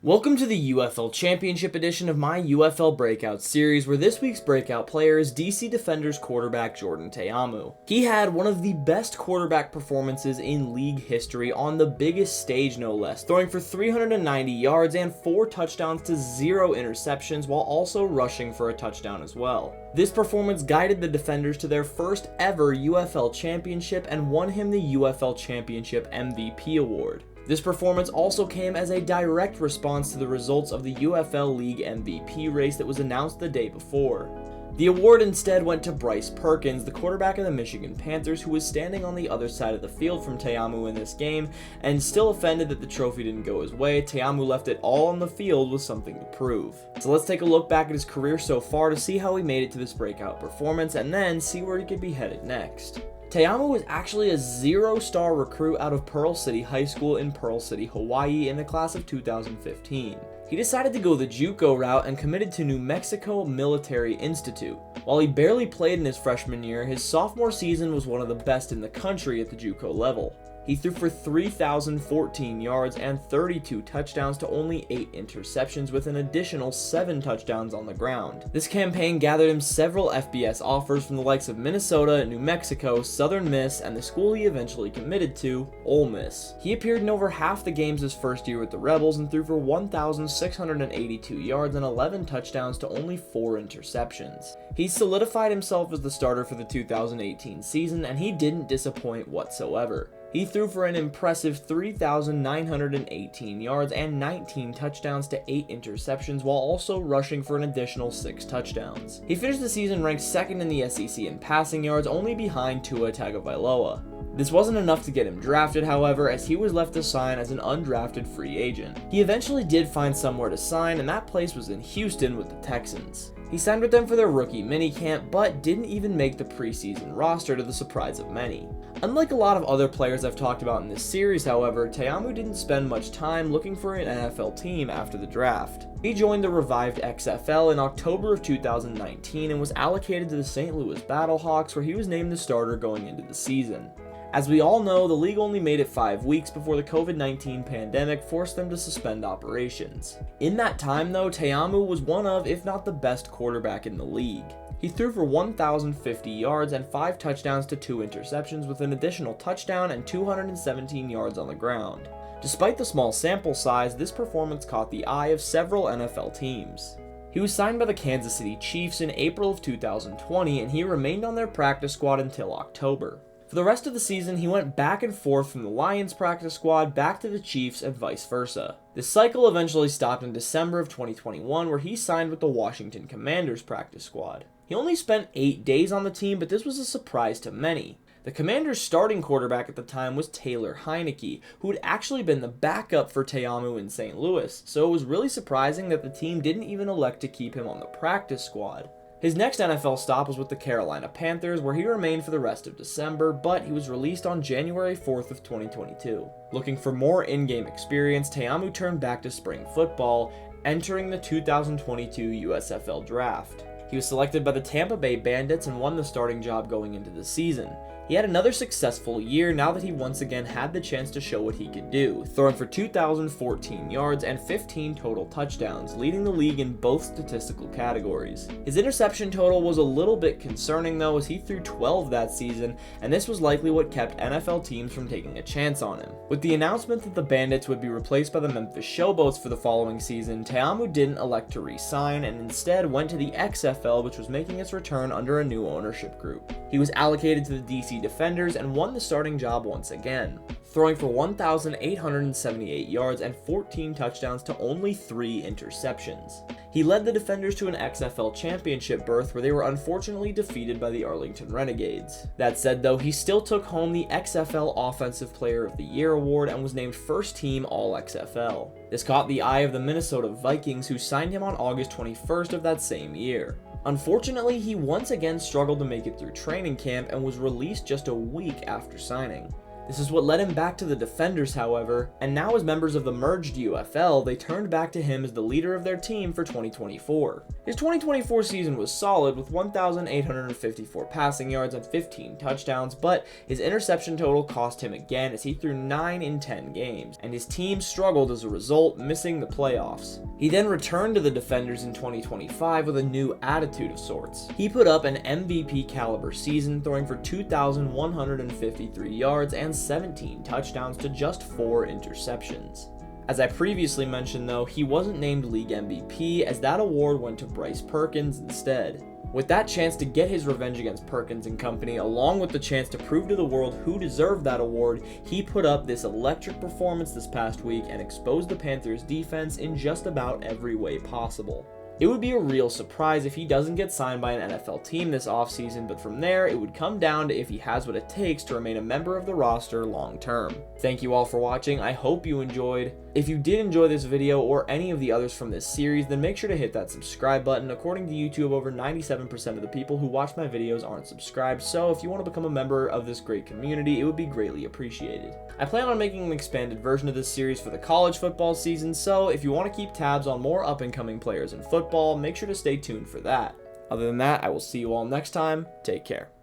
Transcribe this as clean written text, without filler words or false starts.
Welcome to the UFL Championship edition of my UFL Breakout series, where this week's breakout player is DC Defenders quarterback Jordan Ta'amu. He had one of the best quarterback performances in league history on the biggest stage no less, throwing for 390 yards and 4 touchdowns to 0 interceptions while also rushing for a touchdown as well. This performance guided the Defenders to their first ever UFL Championship and won him the UFL Championship MVP award. This performance also came as a direct response to the results of the UFL League MVP race that was announced the day before. The award instead went to Bryce Perkins, the quarterback of the Michigan Panthers, who was standing on the other side of the field from Ta'amu in this game, and still offended that the trophy didn't go his way. Ta'amu left it all on the field with something to prove. So let's take a look back at his career so far to see how he made it to this breakout performance, and then see where he could be headed next. Ta'amu was actually a 0-star recruit out of Pearl City High School in Pearl City, Hawaii in the class of 2015. He decided to go the JUCO route and committed to New Mexico Military Institute. While he barely played in his freshman year, his sophomore season was one of the best in the country at the JUCO level. He threw for 3,014 yards and 32 touchdowns to only 8 interceptions, with an additional 7 touchdowns on the ground. This campaign gathered him several FBS offers from the likes of Minnesota, New Mexico, Southern Miss, and the school he eventually committed to, Ole Miss. He appeared in over half the games his first year with the Rebels and threw for 1,682 yards and 11 touchdowns to only 4 interceptions. He solidified himself as the starter for the 2018 season, and he didn't disappoint whatsoever. He threw for an impressive 3,918 yards and 19 touchdowns to 8 interceptions while also rushing for an additional 6 touchdowns. He finished the season ranked second in the SEC in passing yards, only behind Tua Tagovailoa. This wasn't enough to get him drafted, however, as he was left to sign as an undrafted free agent. He eventually did find somewhere to sign, and that place was in Houston with the Texans. He signed with them for their rookie minicamp, but didn't even make the preseason roster, to the surprise of many. Unlike a lot of other players I've talked about in this series, however, Ta'amu didn't spend much time looking for an NFL team after the draft. He joined the revived XFL in October of 2019 and was allocated to the St. Louis Battlehawks, where he was named the starter going into the season. As we all know, the league only made it 5 weeks before the COVID-19 pandemic forced them to suspend operations. In that time though, Ta'amu was one of, if not the best quarterback in the league. He threw for 1,050 yards and 5 touchdowns to 2 interceptions, with an additional touchdown and 217 yards on the ground. Despite the small sample size, this performance caught the eye of several NFL teams. He was signed by the Kansas City Chiefs in April of 2020, and he remained on their practice squad until October. For the rest of the season, he went back and forth from the Lions practice squad back to the Chiefs and vice versa. This cycle eventually stopped in December of 2021, where he signed with the Washington Commanders practice squad. He only spent 8 days on the team, but this was a surprise to many. The Commanders' starting quarterback at the time was Taylor Heineke, who had actually been the backup for Ta'amu in St. Louis, so it was really surprising that the team didn't even elect to keep him on the practice squad. His next NFL stop was with the Carolina Panthers, where he remained for the rest of December, but he was released on January 4th of 2022. Looking for more in-game experience, Ta'amu turned back to spring football, entering the 2022 USFL Draft. He was selected by the Tampa Bay Bandits and won the starting job going into the season. He had another successful year now that he once again had the chance to show what he could do, throwing for 2,014 yards and 15 total touchdowns, leading the league in both statistical categories. His interception total was a little bit concerning though, as he threw 12 that season, and this was likely what kept NFL teams from taking a chance on him. With the announcement that the Bandits would be replaced by the Memphis Showboats for the following season, Ta'amu didn't elect to re-sign and instead went to the XFL, which was making its return under a new ownership group. He was allocated to the DC Defenders and won the starting job once again, throwing for 1,878 yards and 14 touchdowns to only 3 interceptions. He led the Defenders to an XFL championship berth, where they were unfortunately defeated by the Arlington Renegades. That said though, he still took home the XFL Offensive Player of the Year award and was named first team All-XFL. This caught the eye of the Minnesota Vikings, who signed him on August 21st of that same year. Unfortunately, he once again struggled to make it through training camp and was released just a week after signing. This is what led him back to the Defenders, however, and now as members of the merged UFL, they turned back to him as the leader of their team for 2024. His 2024 season was solid with 1,854 passing yards and 15 touchdowns, but his interception total cost him again as he threw 9 in 10 games, and his team struggled as a result, missing the playoffs. He then returned to the Defenders in 2025 with a new attitude of sorts. He put up an MVP caliber season, throwing for 2,153 yards and 17 touchdowns to just 4 interceptions. As I previously mentioned though, he wasn't named league MVP as that award went to Bryce Perkins instead. With that chance to get his revenge against Perkins and company, along with the chance to prove to the world who deserved that award, he put up this electric performance this past week and exposed the Panthers' defense in just about every way possible. It would be a real surprise if he doesn't get signed by an NFL team this offseason, but from there, it would come down to if he has what it takes to remain a member of the roster long term. Thank you all for watching. I hope you enjoyed. If you did enjoy this video or any of the others from this series, then make sure to hit that subscribe button. According to YouTube, over 97% of the people who watch my videos aren't subscribed, so if you want to become a member of this great community, it would be greatly appreciated. I plan on making an expanded version of this series for the college football season, so if you want to keep tabs on more up-and-coming players in football, make sure to stay tuned for that. Other than that, I will see you all next time. Take care.